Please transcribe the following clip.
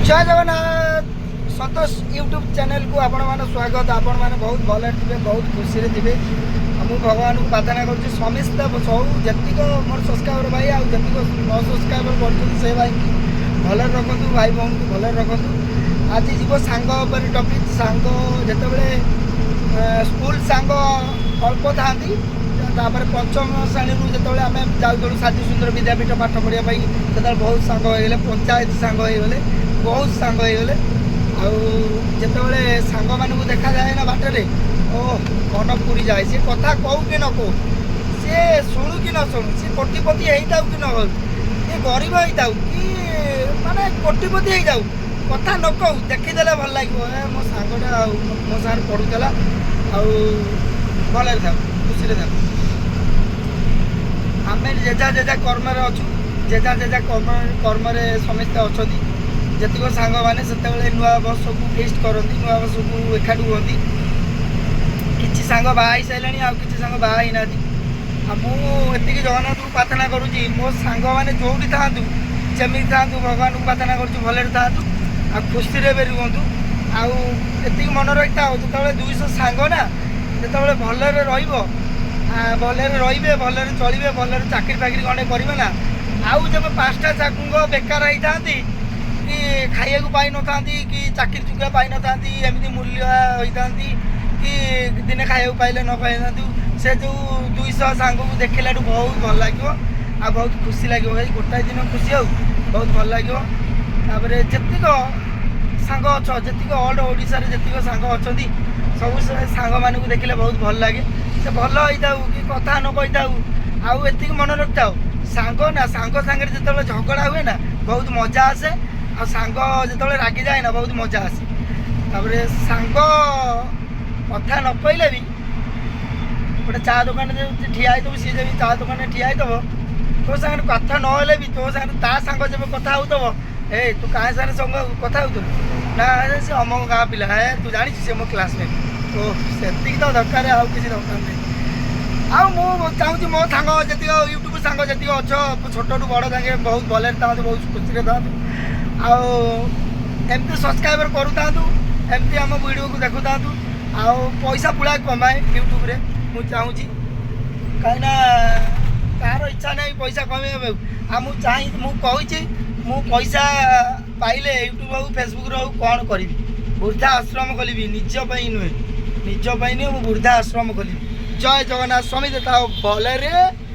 जय Jagannath सतोष YouTube channel को आपण मान स्वागत। आपण मैंने बहुत भले थे, बहुत खुशी थे। मुझे भगवान को प्रार्थना करुँच समस्त सब जीक मोर सब्सक्राइबर भाई आज न सब्सक्राइबर कर भाई भले रखु, भाई भौणी को भले रखु। आज जीव सांग टपिक सांग जिते स्कूल सांग अल्प था पंचम श्रेणी जो आम जाऊँ साथी सुंदर विद्यापीठ पाठ पढ़ाई से बहुत सांग हो पंचायत सांग हो बहुत सांग हो जिते सांग मानू देखा जाए ना बाटर ओ मन पूरी जाए। सी कथा कहू कि न कहू, सी शुणु कि न शुणु, सी कोटिपति हो कि न हो, ये गरीब हो कि माने कोटिपति हो कथा न कहू देखीदे भल लगे मो सांगटा मो सागर पढ़ुला भले था खुशी था। आम जेजा जेजा कर्म अच्छु जेजा जेजा कर्म समस्ते अच्छा जीक सांग मैंने से नुआ बस को फेस्ट करती नुआ बस को एकाठी हुई कि सांग बाई सारे कि सांग बाई ना मुझे जगन्नाथ को प्रार्थना करुँच मो सांग मैंने जो भी था जमी था भगवान को प्रार्थना करुँ भले था आ खुशी भी रुहतु आती मन रही था जो 200 सांग ना जो भले भले रे भले चलिए भले चाकरी फाकरी खंडे करेंगे ना आउ जब 5टा चाकुंग बेकार होता कि खाइया पाई न था कि चाकरी चुका पाई न था एमती मूल्य होता कि दिने खाइया पाइले न पाई ना से जो 200 सांग को देखला बहुत भल लगे आ बहुत खुशी लगे भाई गोटाए दिन खुशी हो बहुत भल लगे। जीक सांग अच्छ जी ऑल ओडिशा जी सांग अच्छा सब सांग मान को देखले बहुत भल लगे से भल होता कि कथा न कही आती मन रखी था सांग ना सांग सांगे जो झगड़ा हुए ना बहुत मजा आसे आ सांग जो रागी जाए ना बहुत मजा आसे। सांग कथा न कहले भी गोटे चा दुकान ठिया सी जब चा दुकान ठिया तो सागर कथा ना भी तो सागर ता सांग जब कथा हो ए तू क्या सारे संग कथा हो ना से अमक गाँ पिला है तू जानी सी मो क्लासमेट तो से तो दरकार आउ किसी दरकार नहीं। आउ चाहूँगी मो सांग जी यूट्यूब सांग जी अच्छ छोट बड़ जाए बहुत भले था बहुत खुशी था आमती सब्सक्राइबर करूँ एमती आम वीडियो को देखु था पैसा पुड़ा कमाए यूट्यूब रे मुझे चाहूँगी कहीं तार इच्छा नहीं पैसा कमे आ मुझे मु पैसा पाइले यूट्यूब हो फेसबुक रो कौन करी वृद्धा आश्रम खोलि निजपाई नुहे निजपाई नुहे वृद्धा आश्रम खोलि। जय जगन्नाथ स्वामी देता भले रे।